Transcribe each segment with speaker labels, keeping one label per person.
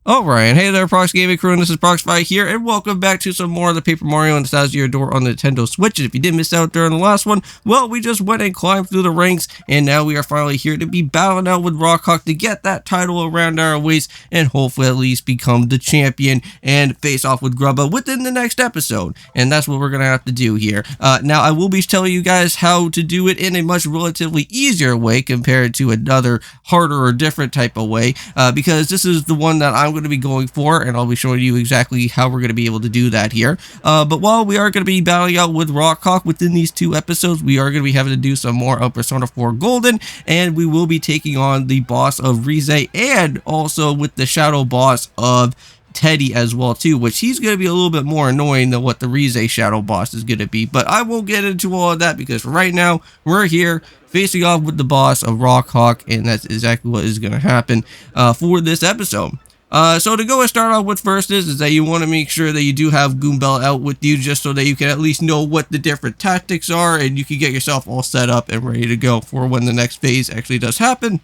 Speaker 1: Alright, hey there Prox Gaming Crew, and this is Proxify here, and welcome back to some more of the Paper Mario Nostalgia Door on the Nintendo Switch. And if you did miss out during the last one, well, we just went and climbed through the ranks, and now we are finally here to be battling out with Rawk Hawk to get that title around our waist, and hopefully at least become the champion, and face off with Grubba within the next episode. And that's what we're going to have to do here. Now, I will be telling you guys how to do it in a much relatively easier way compared to another harder or different type of way, because this is the one that I'm going to be going for, and I'll be showing you exactly how we're going to be able to do that here. But while we are going to be battling out with Rawk Hawk within these two episodes, we are going to be having to do some more of Persona 4 Golden, and we will be taking on the boss of Rize, and also with the shadow boss of Teddy as well too, which he's going to be a little bit more annoying than what the Rize shadow boss is going to be. But I won't get into all of that because for right now we're here facing off with the boss of Rawk Hawk, and that's exactly what is going to happen for this episode. So to go and start off with first is that you want to make sure that you do have Goombella out with you, just so that you can at least know what the different tactics are, and you can get yourself all set up and ready to go for when the next phase actually does happen.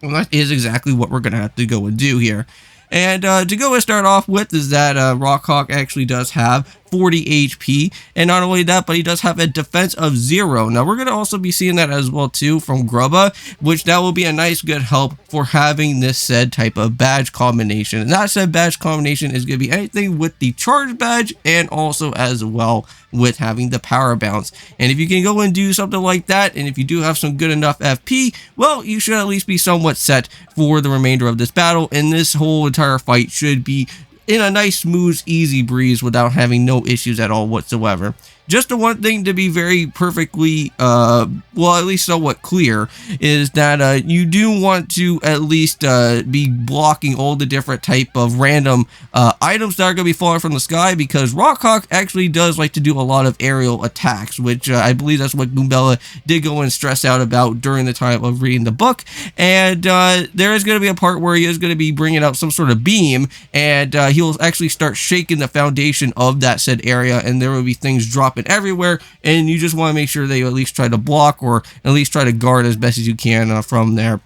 Speaker 1: And that is exactly what we're going to have to go and do here. And to go and start off with is that Rawk Hawk actually does have 40 HP, and not only that, but he does have a defense of 0. Now we're going to also be seeing that as well too from Grubba, which that will be a nice good help for having this said type of badge combination. And that said badge combination is going to be anything with the charge badge, and also as well with having the power bounce. And if you can go and do something like that, and if you do have some good enough FP, well, you should at least be somewhat set for the remainder of this battle, and this whole entire fight should be in a nice, smooth, easy breeze without having no issues at all whatsoever. Just the one thing to be very perfectly, well, at least somewhat clear, is that you do want to at least be blocking all the different type of random items that are going to be falling from the sky, because Rawk Hawk actually does like to do a lot of aerial attacks, which I believe that's what Goombella did go and stress out about during the time of reading the book. And there is going to be a part where he is going to be bringing out some sort of beam, and he'll actually start shaking the foundation of that said area, and there will be things dropping everywhere, and you just want to make sure that you at least try to block, or at least try to guard as best as you can from there.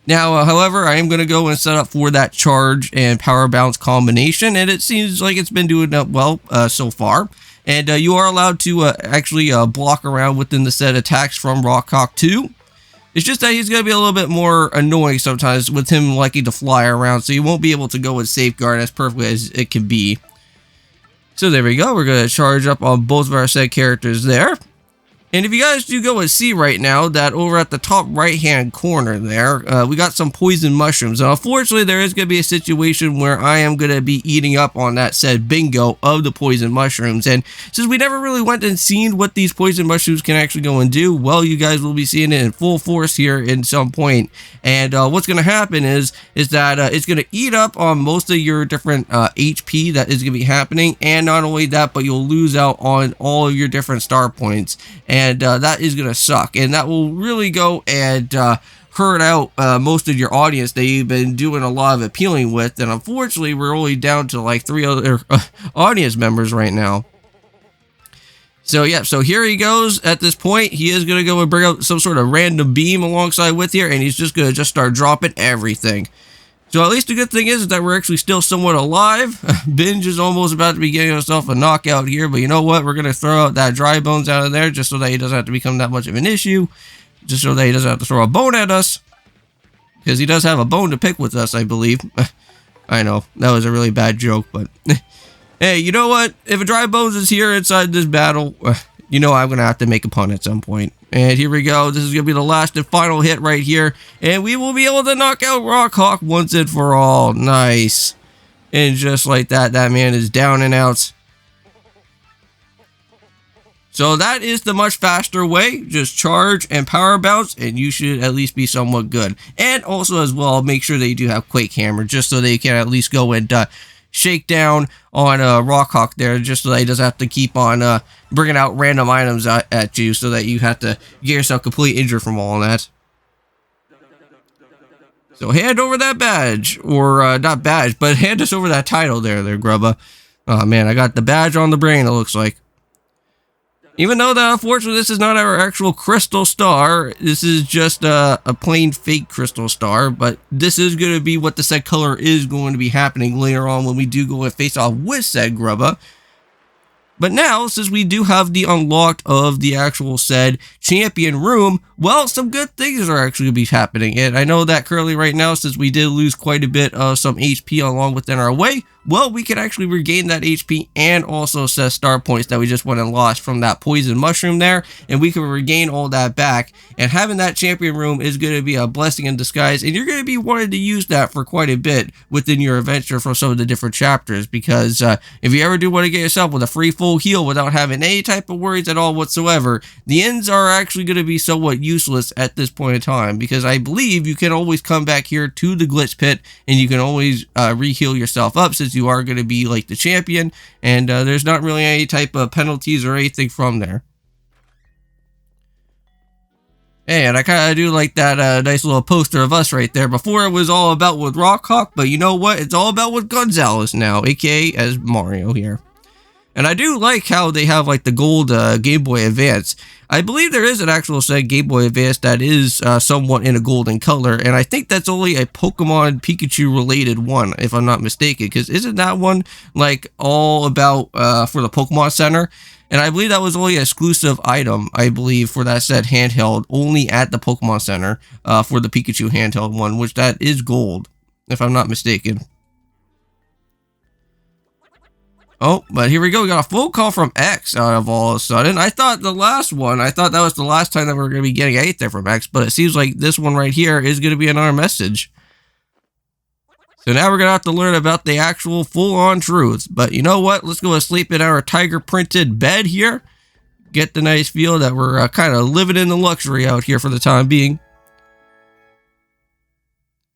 Speaker 1: Now, however, I am going to go and set up for that charge and power bounce combination, and it seems like it's been doing well so far. And you are allowed to actually block around within the set attacks from Rawk Hawk 2. It's just that he's going to be a little bit more annoying sometimes with him liking to fly around, so you won't be able to go and safeguard as perfectly as it can be. So there we go, we're going to charge up on both of our said characters there. And if you guys do go and see right now that over at the top right hand corner there, we got some poison mushrooms. And unfortunately there is going to be a situation where I am going to be eating up on that said bingo of the poison mushrooms. And since we never really went and seen what these poison mushrooms can actually go and do, well, you guys will be seeing it in full force here in some point. And what's going to happen is that it's going to eat up on most of your different HP that is going to be happening. And not only that, but you'll lose out on all of your different star points. And that is going to suck, and that will really go and hurt out most of your audience that you've been doing a lot of appealing with. And unfortunately we're only down to like 3 other audience members right now. So yeah, so here he goes. At this point he is going to go and bring out some sort of random beam alongside with here, and he's just going to start dropping everything. So at least the good thing is that we're actually still somewhat alive. Binge is almost about to be getting himself a knockout here, but you know what? We're going to throw out that dry bones out of there just so that he doesn't have to become that much of an issue. Just so that he doesn't have to throw a bone at us. Because he does have a bone to pick with us, I believe. I know, that was a really bad joke, but hey, you know what? If a dry bones is here inside this battle, you know I'm going to have to make a pun at some point. And here we go. This is going to be the last and final hit right here. And we will be able to knock out Rawk Hawk once and for all. Nice. And just like that, that man is down and out. So that is the much faster way. Just charge and power bounce, and you should at least be somewhat good. And also as well, make sure that you do have Quake Hammer, just so that you can at least go and shake down on Rawk Hawk there, just so that he doesn't have to keep on bringing out random items at you, so that you have to get yourself completely injured from all that. So hand over that badge, or not badge, but hand us over that title there, Grubba. Oh man, I got the badge on the brain, it looks like. Even though that, unfortunately, this is not our actual crystal star, this is just a plain fake crystal star, but this is going to be what the said color is going to be happening later on when we do go and face off with said Grubba. But now, since we do have the unlocked of the actual said champion room, well, some good things are actually going to be happening. And I know that currently right now, since we did lose quite a bit of some HP along within our way, well, we can actually regain that HP and also set star points that we just went and lost from that poison mushroom there, and we can regain all that back. And having that champion room is going to be a blessing in disguise, and you're going to be wanting to use that for quite a bit within your adventure from some of the different chapters, because if you ever do want to get yourself with a free full heal without having any type of worries at all whatsoever, the ends are actually going to be somewhat useless at this point in time, because I believe you can always come back here to the glitch pit and you can always re-heal yourself up, since you are going to be like the champion, and there's not really any type of penalties or anything from there. And I kind of do like that nice little poster of us right there. Before it was all about with Rawk Hawk, but you know what? It's all about with Gonzalez now, aka as Mario here. And I do like how they have like the gold Game Boy Advance. I believe there is an actual set Game Boy Advance that is somewhat in a golden color, and I think that's only a Pokemon Pikachu related one, if I'm not mistaken, because isn't that one like all about for the Pokemon Center? And I believe that was only an exclusive item, I believe, for that said handheld, only at the Pokemon Center for the Pikachu handheld one, which that is gold, if I'm not mistaken. Oh, but here we go. We got a phone call from X out of all of a sudden. I thought that was the last time that we were going to be getting anything from X, but it seems like this one right here is going to be another message. So now we're going to have to learn about the actual full-on truths. But you know what? Let's go and sleep in our tiger-printed bed here. Get the nice feel that we're kind of living in the luxury out here for the time being.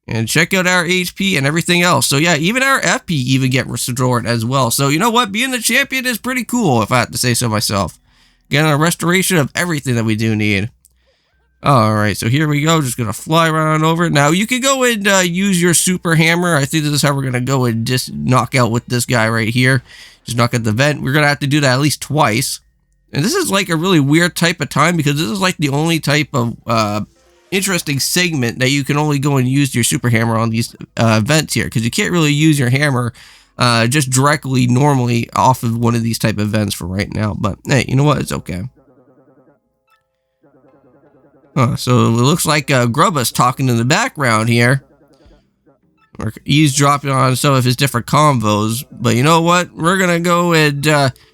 Speaker 1: And check out our HP and everything else. So yeah, even our FP even get restored as well. So you know what? Being the champion is pretty cool, if I have to say so myself. Getting a restoration of everything that we do need. Alright, so here we go. Just going to fly right on over. Now, you can go and use your super hammer. I think this is how we're going to go and just knock out with this guy right here. Just knock at the vent. We're going to have to do that at least twice. And this is like a really weird type of time, because this is like the only type of interesting segment that you can only go and use your super hammer on these vents here, because you can't really use your hammer just directly normally off of one of these type of vents for right now. But hey, you know what? It's okay. So it looks like Grubba's talking in the background here, or eavesdropping on some of his different combos. But you know what? We're gonna go and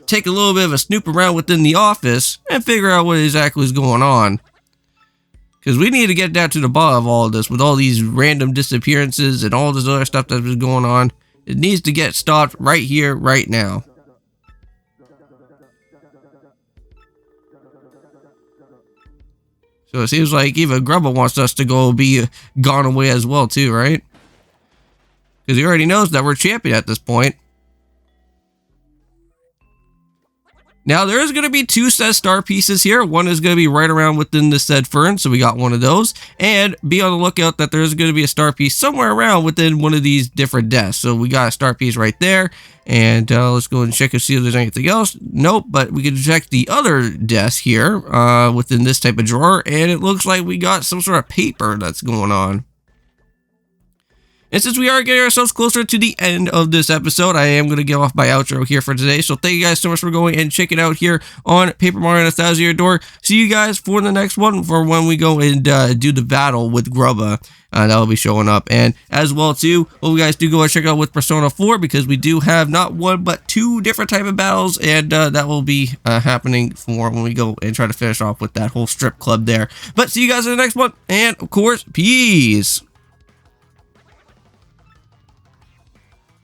Speaker 1: take a little bit of a snoop around within the office and figure out what exactly is going on. Because we need to get down to the bottom of all of this with all these random disappearances and all this other stuff that's been going on. It needs to get stopped right here, right now. So it seems like even Grubba wants us to go be gone away as well too, right? Because he already knows that we're champion at this point. Now, there is going to be two said star pieces here. One is going to be right around within the said fern, so we got one of those. And be on the lookout that there's going to be a star piece somewhere around within one of these different desks. So we got a star piece right there. And let's go and check and see if there's anything else. Nope, but we can check the other desk here within this type of drawer. And it looks like we got some sort of paper that's going on. And since we are getting ourselves closer to the end of this episode, I am going to give off my outro here for today. So thank you guys so much for going and checking out here on Paper Mario and 1000 Year Door. See you guys for the next one, for when we go and do the battle with Grubba. That will be showing up. And as well too, hope you guys do go and check out with Persona 4, because we do have not one but two different type of battles, and that will be happening for when we go and try to finish off with that whole strip club there. But see you guys in the next one, and of course, peace!